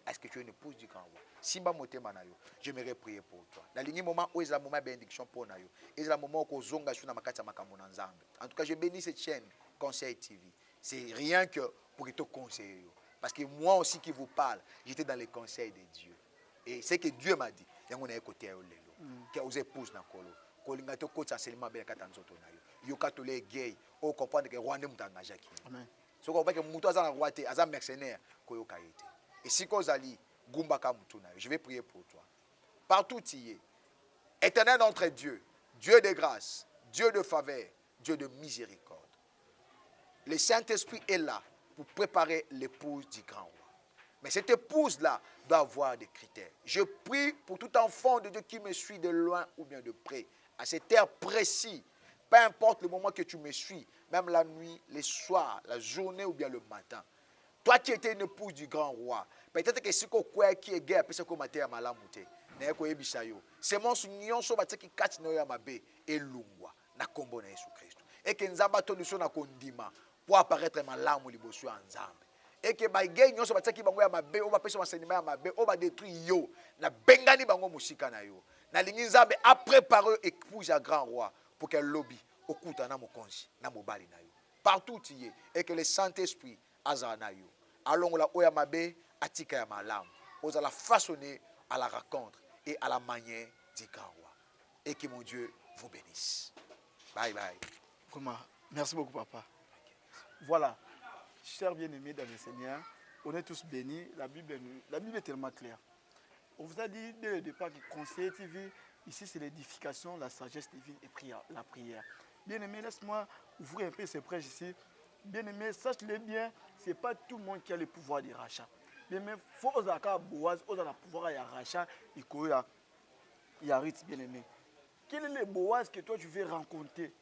est-ce que tu es une épouse du grand roi? Simba motema na yo, j'aimerais prier pour toi. Dans le moment où est le moment de bénédiction pour na yo, est le moment où zonga sur na makati makambo na nzambe. En tout cas, je bénis cette chaîne Conseil TV. C'est rien que pour te conseiller. Parce que moi aussi qui vous parle, j'étais dans les conseils de Dieu. Et c'est que Dieu m'a dit, il y a un côté que vous épouses dans le colo. Kolinga to coach enseignement bien katanzoto na yo. Yo katole gay, on comprend que roi ne mutanga jaki. Amen. So ko ba que muto azana roi te, azana mercenaire ko yo kaite. Et si ko zali gumba ka mutu na yo, je vais prier pour toi. Partout y est. Éternel notre Dieu, Dieu de grâce, Dieu de faveur, Dieu de miséricorde. Le Saint-Esprit est là pour préparer l'épouse du grand roi. Mais cette épouse-là doit avoir des critères. Je prie pour tout enfant de Dieu qui me suit de loin ou bien de près, à cette heure précise, peu importe le moment que tu me suis, même la nuit, les soirs, la journée ou bien le matin. Toi qui étais une épouse du grand roi, peut-être que si quoi qui est guerre, peut-être que matin à malamute, n'est ko ebisayo. C'est mon union so bataki kati no ya mabe et lungwa na kombo na Yesu Christ. Et que nzamba to luso na kondima pour apparaître malamu liboso ya nzambe. Et que bagay nyonso bataki bango ya mabe o ba pesa enseignement ya mabe o ba détruire yo na bengani bango musika na yo. Na lingi nzambe a préparé épouse à grand roi pour qu'elle lobby okuta na mokonzi na mobali na yo. Partout y est et que le Saint-Esprit azana yo. Alongola oya mabe atika ya malamu. Ozala façonner à la rencontre et à la manière du grand roi. Et que mon Dieu vous bénisse. Bye bye. Comment? Merci beaucoup, papa. Voilà, chers bien-aimés dans le Seigneur, on est tous bénis. La Bible est tellement claire. On vous a dit dès le départ que Conseil TV, ici c'est l'édification, la sagesse divine et la prière. Bien-aimés, laisse-moi ouvrir un peu ces prêches ici. Bien-aimés, sache-le bien, ce n'est pas tout le monde qui a le pouvoir de rachat. Bien-aimés, il faut oser Boaz, oser le pouvoir de rachat, il y a Ritz, bien-aimé. Quel est le Boaz que toi tu veux rencontrer?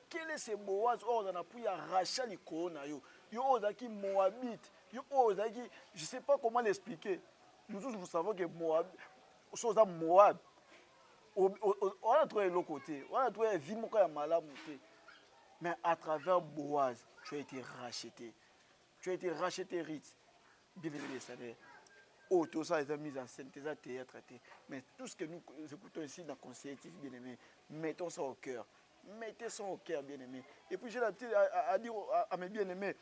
Quel est ce Boaz où on a pu arracher les corona? Yo ozaki Moabite, yo ozaki, je ne sais pas comment l'expliquer. Nous tous nous savons que Moab, Moab, on a trouvé l'autre côté, on a trouvé Vimoka et Malamuté. Mais à travers Boaz, tu as été racheté. Tu as été racheté, Ritz. Bien-aimé les salaires. Oh, tout ça est mis en scène, tout ça est traité. Mais tout ce que nous écoutons ici dans le Conseil, bien-aimé, mettons ça au cœur. Mettez ça au cœur, bien-aimé. Et puis j'ai l'habitude à dire à mes bien-aimés,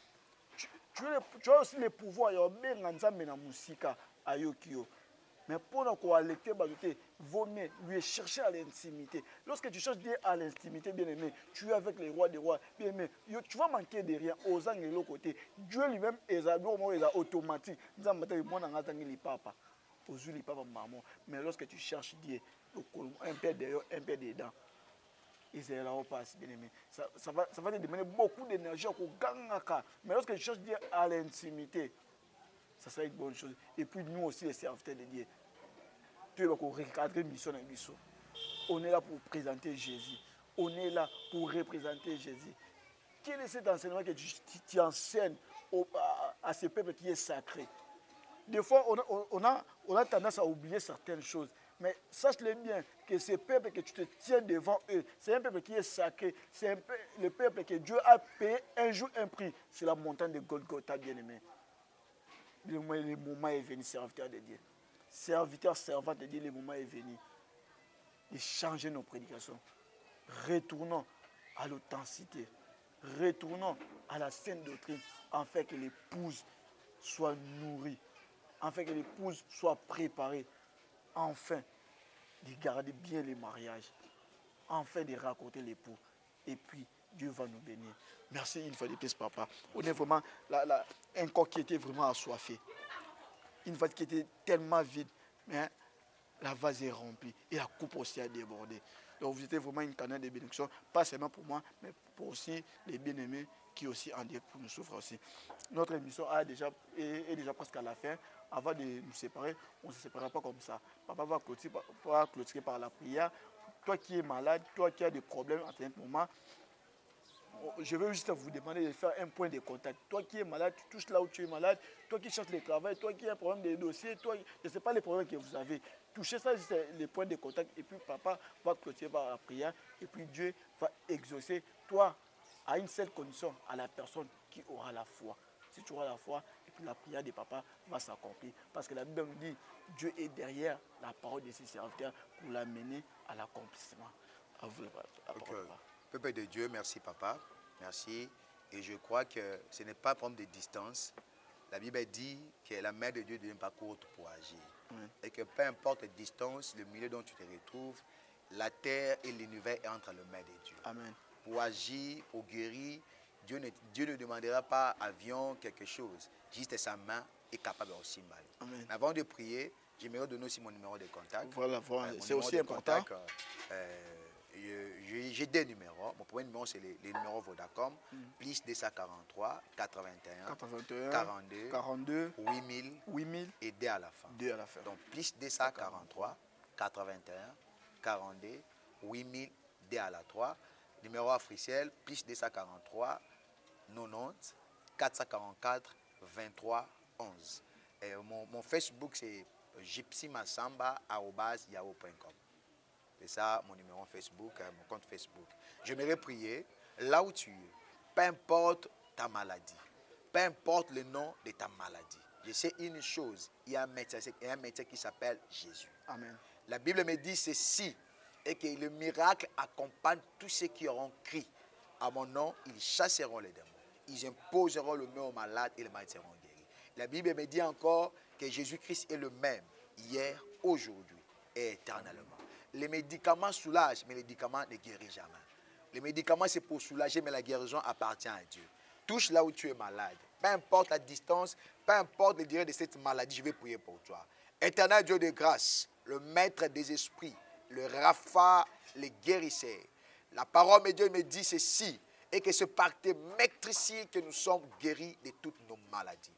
tu as aussi le pouvoir, il y a bien dans musique à Yokio. Mais pour qu'on alecter, vaut mieux lui chercher à l'intimité. Lorsque tu cherches bien à l'intimité, bien-aimé, tu es avec les rois des rois, bien-aimé, tu vas manquer de rien aux angles de l'autre côté. Dieu lui-même est automatique. Mais lorsque tu cherches Dieu, un peu dehors, un peu dedans, Israël passe, bien-aimé. Ça va te demander beaucoup d'énergie. Mais lorsque tu cherches Dieu à l'intimité, ça sera une bonne chose. Et puis nous aussi, les serviteurs de Dieu, tu es là pour recadrer mission et mission. On est là pour présenter Jésus. On est là pour représenter Jésus. Quel est cet enseignement que tu enseignes à ce peuple qui est sacré? Des fois, on a tendance à oublier certaines choses. Mais sache-le bien que ce peuple que tu te tiens devant eux, c'est un peuple qui est sacré. C'est le peuple que Dieu a payé un jour un prix. C'est la montagne de Golgotha, bien-aimé. Le moment est venu, serviteur de Dieu. Serviteur, servant de Dieu, le moment est venu de changer nos prédications. Retournons à l'authenticité. Retournons à la sainte doctrine, afin que l'épouse soit nourrie, afin que l'épouse soit préparée, enfin de garder bien les mariages, enfin de raconter l'époux. Et puis, Dieu va nous bénir. Merci une fois de plus, papa. On est vraiment un corps qui était vraiment assoiffé. une vase qui était tellement vide, mais la vase est remplie et la coupe aussi a débordé. Donc vous étiez vraiment une canal de bénédiction, pas seulement pour moi, mais pour aussi les bien-aimés qui aussi en direct pour nous souffrir aussi. Notre émission est déjà presque à la fin. Avant de nous séparer, on ne se séparera pas comme ça. Papa va clôturer par la prière. Toi qui es malade, toi qui as des problèmes en ce moment, je veux juste vous demander de faire un point de contact. Toi qui es malade, tu touches là où tu es malade. Toi qui cherches le travail, toi qui as un problème de dossier, toi, je ne sais pas les problèmes que vous avez. Touchez ça, c'est les points de contact. Et puis papa va clôturer par la prière. Et puis Dieu va exaucer toi à une seule condition, à la personne qui aura la foi. Si tu auras la foi, et puis la prière de papa va s'accomplir. Parce que la Bible nous dit, Dieu est derrière la parole de ses serviteurs pour l'amener à l'accomplissement. À vous la parole. Peuple de Dieu, merci papa, merci. Et je crois que ce n'est pas un problème de distance. La Bible dit que la main de Dieu ne devient pas courte pour agir. Et que peu importe la distance, le milieu dont tu te retrouves, la terre et l'univers est entre les mains de Dieu. Amen. Pour agir, pour guérir, Dieu ne demandera pas avion quelque chose. Juste sa main est capable aussi mal. Amen. Avant de prier, j'aimerais donner aussi mon numéro de contact. Voilà, c'est aussi important. J'ai deux numéros. Mon premier numéro, c'est les numéros Vodacom. Plus 243 81 42 8000 et 2 à la fin. Donc, plus 243 81 42 8000 2 à la 3. Numéro officiel, plus 243 90 444 23 11. Et mon Facebook, c'est gypsymassamba@yahoo.com. C'est ça mon numéro Facebook, mon compte Facebook. J'aimerais prier là où tu es, peu importe ta maladie, peu importe le nom de ta maladie. Je sais une chose, il y a un médecin qui s'appelle Jésus. Amen. La Bible me dit ceci, et que le miracle accompagne tous ceux qui auront crié à mon nom, ils chasseront les démons. Ils imposeront le main aux malades et les malades seront guéris. La Bible me dit encore que Jésus-Christ est le même hier, aujourd'hui et éternellement. Les médicaments soulagent, mais les médicaments ne guérissent jamais. Les médicaments, c'est pour soulager, mais la guérison appartient à Dieu. Touche là où tu es malade. Peu importe la distance, peu importe le durée de cette maladie, je vais prier pour toi. Éternel Dieu de grâce, le maître des esprits, le Rapha, le guérisseur. La parole de Dieu me dit ceci, et que c'est par tes maîtrises que nous sommes guéris de toutes nos maladies.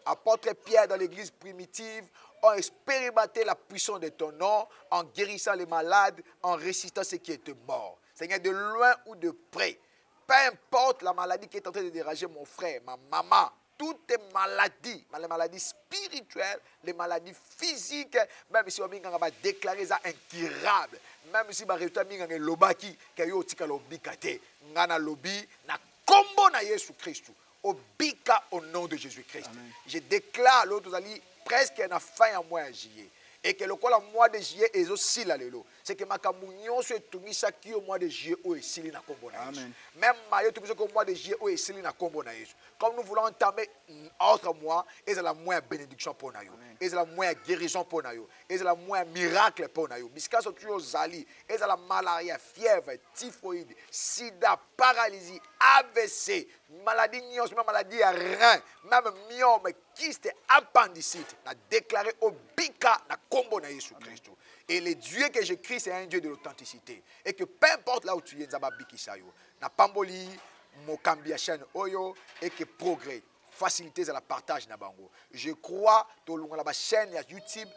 Apôtre Pierre dans l'église primitive ont expérimenté la puissance de ton nom en guérissant les malades, en ressuscitant ceux qui étaient morts. Seigneur, de loin ou de près, peu importe la maladie qui est en train de déranger mon frère, ma maman, toutes les maladies spirituelles, les maladies physiques, même si on va déclarer ça incurable, même si on va déclarer lobaki, que yo tika lobikate, ngana lobi na kombo na Jésus Christ, obika au nom de Jésus-Christ. Je déclare l'autre ali presque na fin à mois juillet. Et que le mois de juillet est aussi là. C'est que ma communion se tourne chaque au mois de juillet où est sili na kombo na Jésus. Même maillot tout au mois de juillet où est sili na kombo na Jésus. Comme nous voulons entamer autre mois, et c'est la moins bénédiction pour nous. Et c'est la moins guérison pour nous. Et c'est la moins miracle pour nous. Bisca sont toujours zali. Et c'est la malaria, fièvre, typhoïde, sida, paralysie, AVC, maladie nios, même maladie à rein, même myome, kyste, appendicite. On a déclaré au bika na kombo na Jésus Christ. Et le Dieu que j'écris, c'est un Dieu de l'authenticité. Et que peu importe là où tu es, Nzaba Bikisayo, na pamboli, mokambia chaîne oyo, et que progrès, faciliter la partage na bango. Je crois que la chaîne YouTube,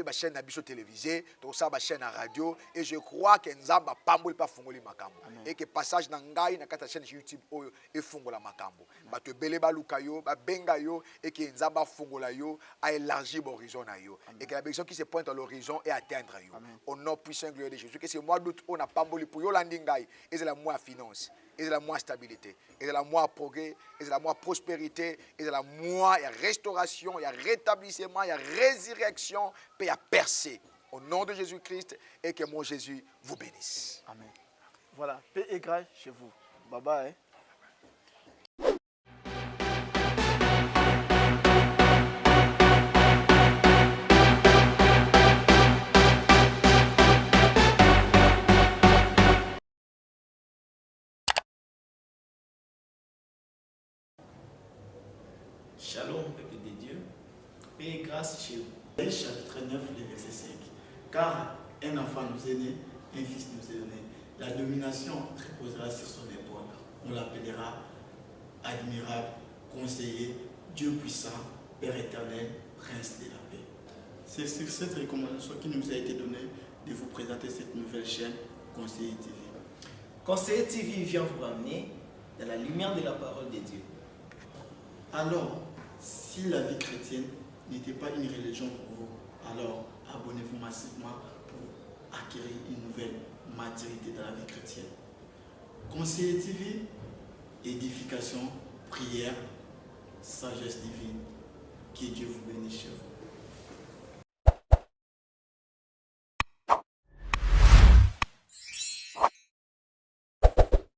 la chaîne na biso télévisé, la chaîne na radio, et je crois que Nzamba pamboli pa fungoli makambo. Et que passage na ngai na kata chaîne YouTube oyo e fungola makambo. Ba te bele ba lukayo, ba benga yo, et que Nzamba fungola yo a élargi l'horizon na yo. Et que la bénédiction qui se pointe à l'horizon et atteindre yo. Au nom puissant glorieux de Jésus. Que c'est moi d'août on a pamboli pour yo landingai, et c'est la moi finance. Et c'est la moi stabilité, et c'est la moi progrès, et c'est la moi prospérité, et c'est la moi il y a restauration, il y a rétablissement, il y a résurrection, puis il y a percée. Au nom de Jésus-Christ, et que mon Jésus vous bénisse. Amen. Voilà, paix et grâce chez vous. Bye bye. Shalom, peuple de Dieu. paix et grâce chez vous. Isaïe chapitre 9, le verset 5. Car un enfant nous est né, un fils nous est donné. La domination reposera sur son épaule. On l'appellera admirable, conseiller, Dieu puissant, Père éternel, prince de la paix. C'est sur cette recommandation qui nous a été donnée de vous présenter cette nouvelle chaîne, Conseiller TV. Conseiller TV vient vous ramener dans la lumière de la parole de Dieu. Alors, si la vie chrétienne n'était pas une religion pour vous, alors abonnez-vous massivement pour acquérir une nouvelle maturité dans la vie chrétienne. Conseiller TV, édification, prière, sagesse divine. Que Dieu vous bénisse chez vous.